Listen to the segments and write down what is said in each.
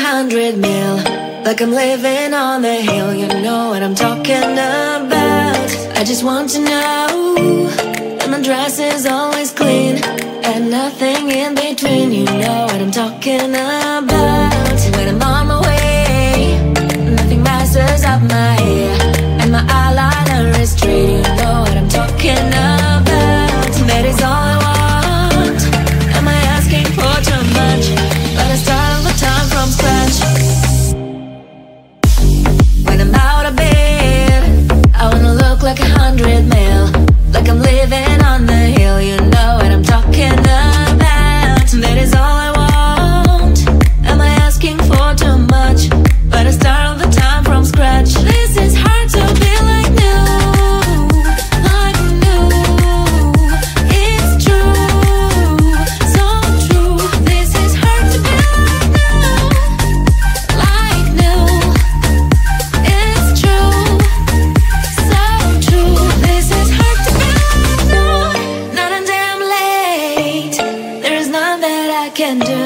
100 mil, like I'm living on the hill. You know what I'm talking about. I just want to know that my dress is always clean and nothing in between. You know what I'm talking about. When I'm on my way, nothing messes up my hair, and my eyeliner is straight. You know what I'm talking about. That is all I want. Am I asking for too much? But I start all the time from scratch. When I'm out of bed, I wanna look like 100 mil, like I'm living on the hill. You know what I'm talking about. That is all I want. Am I asking for too much? But I start all the time from scratch. This is hard to be like new, like new. It's true, so true. This is hard to be like new, it's true, so true. This is hard to be like new. Not until I'm late, there is none that I can do.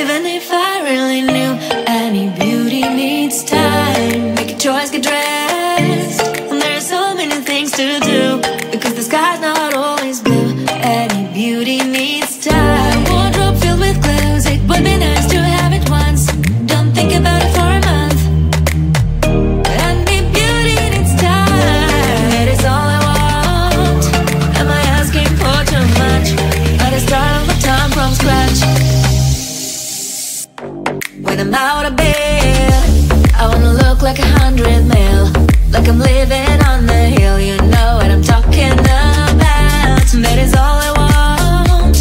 Even if I really knew, any beauty needs time. Make a choice, get dressed, and there's so many things to do, because the sky's not always blue. Any beauty needs time. Wardrobe filled with clothes, it would be nice to have it once. Don't think about it for a month. Any beauty needs time. That is all I want. Am I asking for too much? But I start all the time from scratch. When I'm out of bed, I wanna look like 100 mil, like I'm living on the hill. You know what I'm talking about. That is all I want.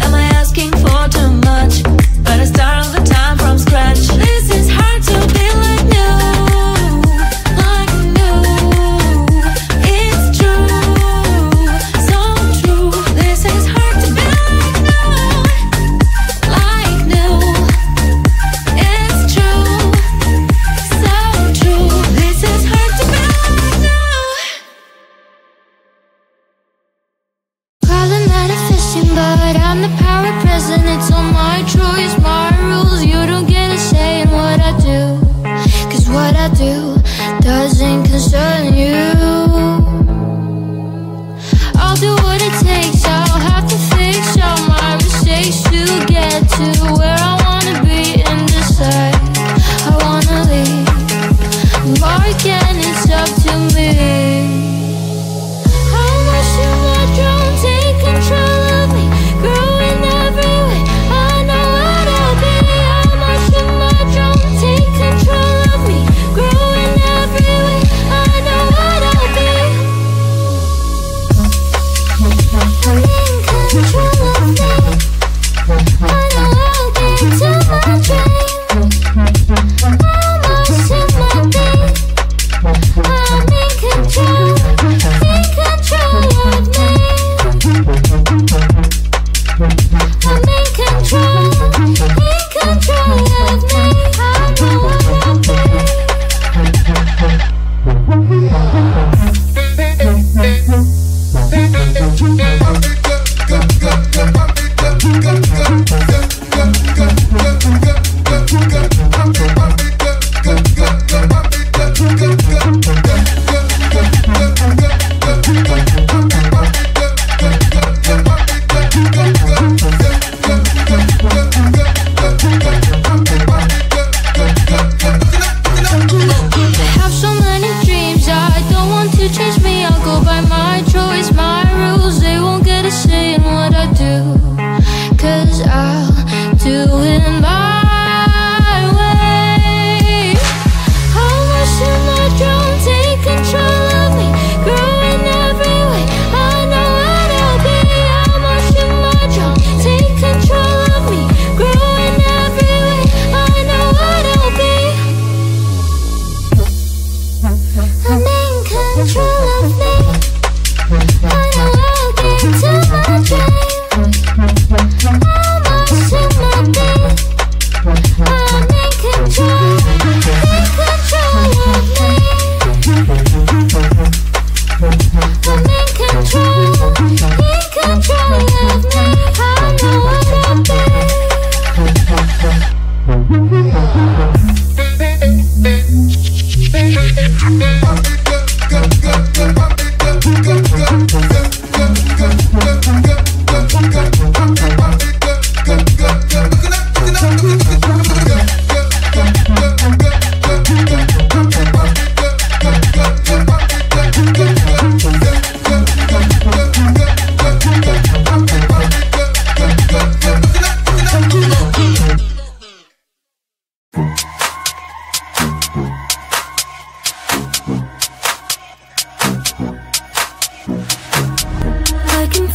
Am I asking for too much? But I start all the time from scratch. This is hard to be like new, like new. It's true, so true. This is hard to be like new, like new. It's true, so true. This is hard to be like new. Calling manifesting, but I'm the power present. It's all my choice, my rules. You don't get a say in what I do, 'cause what I do doesn't concern you. I'll do what it takes, I'll have to fix all my mistakes to get to where I wanna be and decide I wanna leave. Or again, it's up to me. How much do I drown? Take control of me, growing every way. I know what I'll be. How much do I drown? Take control of me, growing every way. I know what I'll be. I'm in control of me. I know I'll get to my dream. How much do I be? I'm in control of me. I'm in control of me. I know what I'll be. I have so many dreams, I don't want to change me. I'll go by my choice, my rules. They won't get a say in what I do.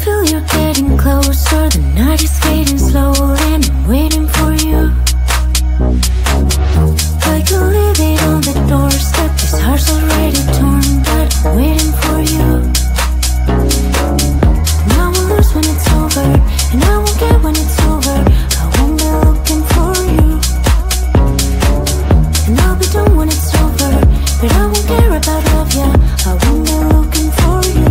feel you're getting closer. The night is fading slower and I'm waiting for you. I could leave it on the doorstep. This heart's already torn, but I'm waiting for you. And I will lose when it's over, and I won't get when it's over. I won't be looking for you. And I'll be done when it's over, but I won't care about love, yeah. I won't be looking for you.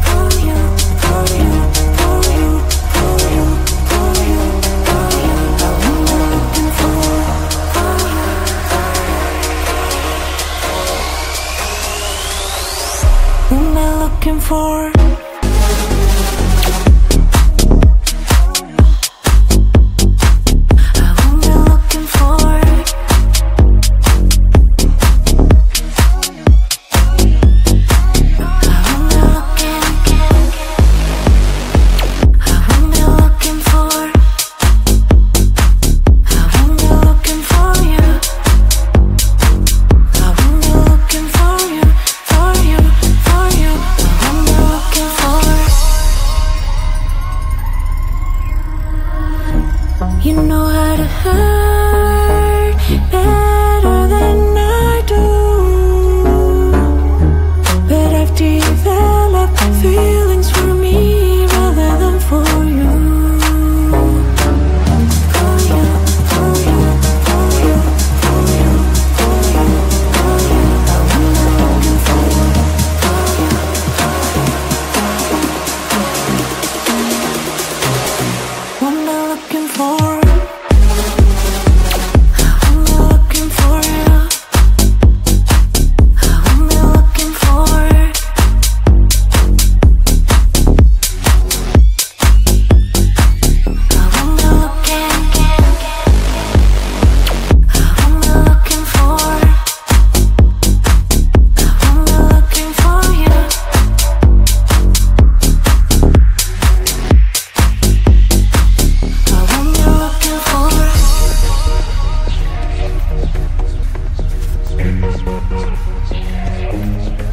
For you, for you, for you, for you, for you, for you. I won't be looking for you. Won't be looking for. You know how to hurt better than I do, but I've developed feelings for me rather than for you. For you, for you, for you, for you, for you, for you. I'm looking for you. What am I looking for?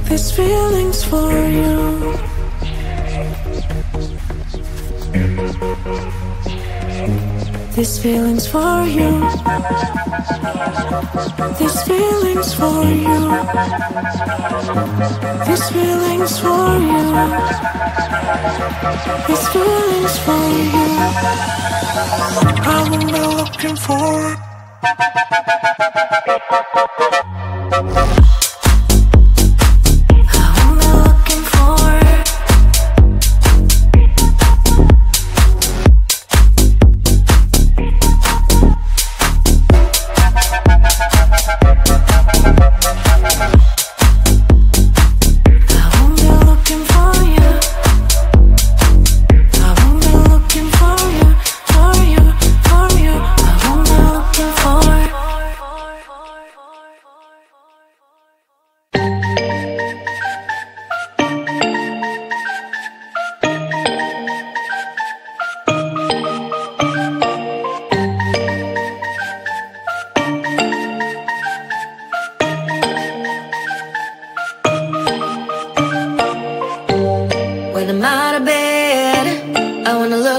This feeling's for you. This feeling's for you. This feeling's for you. This feeling's for you. This feeling's for you. I won't be looking for.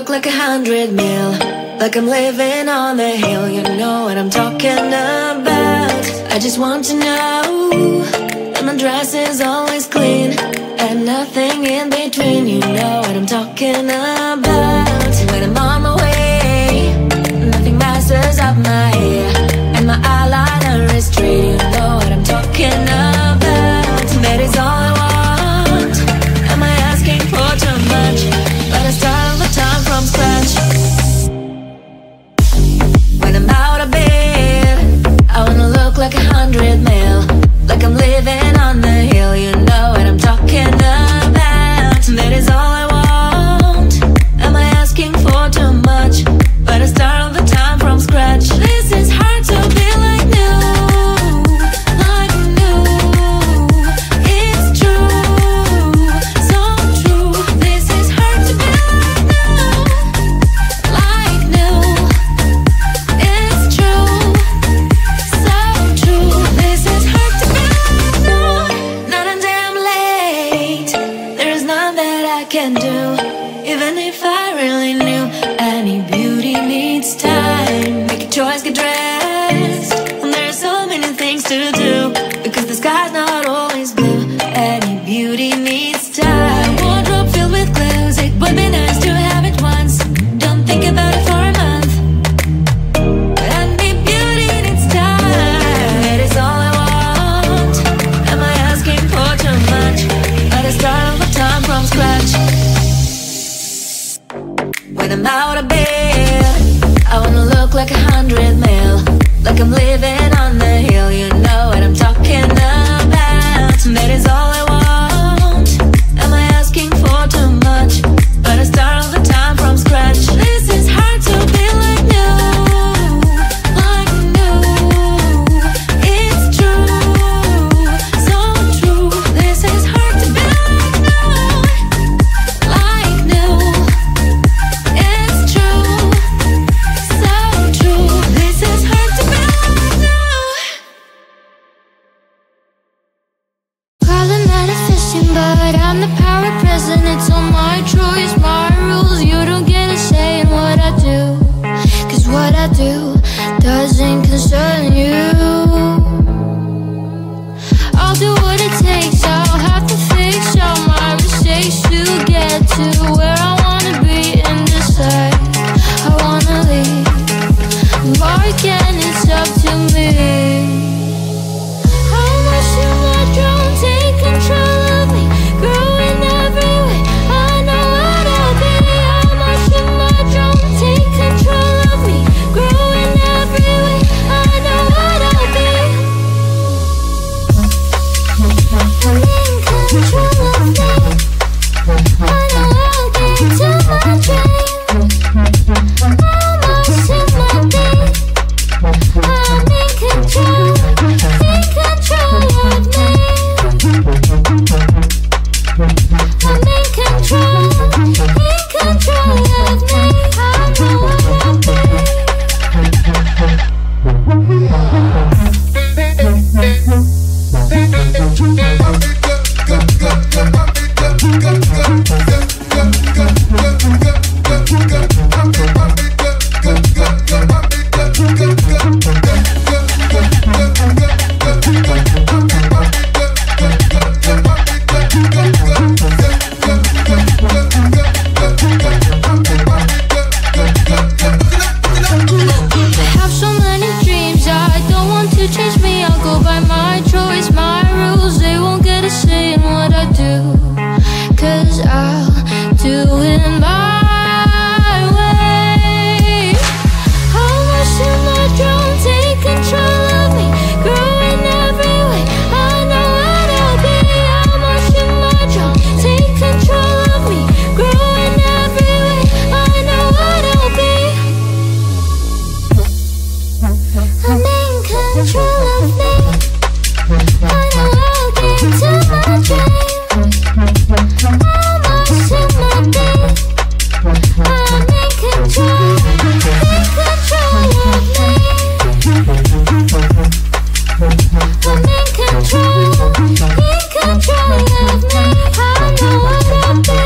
Like 100 mil, like I'm living on the hill. You know what I'm talking about. I just want to know that my dress is always clean and nothing in between. You know what I'm talking about. When I'm on my way, nothing messes up my hair and my eyeliner is straight. You know what I'm talking about. That is all I want. Am I asking for too much? But I start the time from scratch. When I'm out of bed, I wanna look like 100 mil, like I'm living on the hill. You know what I'm talking about. That is all I want. can do, even if I really knew. Any beauty needs time. Make a choice, get dressed, and there are so many things to do, because the sky's not always blue. Any beauty needs time. Wardrobe filled with clues. It would be nice to have it once. Don't think about it for a month. Any beauty needs time. It is all I want. Am I asking for too much? At the start of a time from scratch. When I'm out of bed, I wanna look like 100 mil, like I'm living on the hill. You know what I'm talking about. That is all I want. Am I asking for too much? But I start all the time from scratch. This is hard to be like new, like new. It's true, so true. This is hard to be like new, like new. It's true, so true. This is hard to be like new. Call it manifesting, but I'm the power present. It's all my choice, my rules. You don't get a say in what I do, 'cause what I do doesn't concern you. I'll do what it takes. I'll have to fix all my mistakes to get to where I wanna be and decide I wanna leave. Mark, and it's up to me. How much do I drown? Take control of me, growing every way. I know what I'll be. How much do I drown? Take control of me, growing every way. I know what I'll be. I'm in control of me. I know I'll get to my dream. How much do I be? I'm in control. Take control of me. I'm in control of me. I know what I'll be. I have so many dreams, I don't want to change me. I'll go by my choice, my rules. They won't get a say in what I do, 'cause I'll do it my way. How much do I drown? Take control of me, growing every way. I know what I'll be. How much do I drown? Take control of me, growing every way. I know what I'll be. I'm in control of me. I know I'll get to my dream. How much do I be? I'm in control. In control of me. I'm in control. In control of me. I know what I'll be.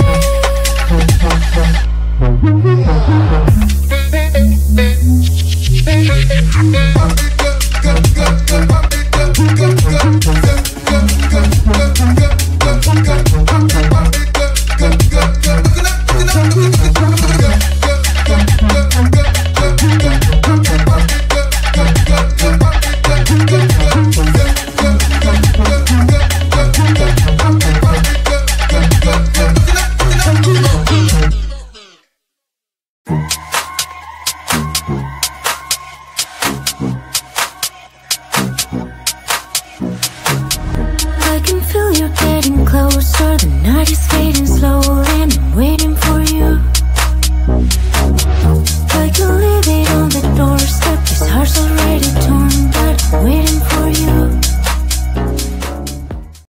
I can feel you're getting closer. The night is fading slow.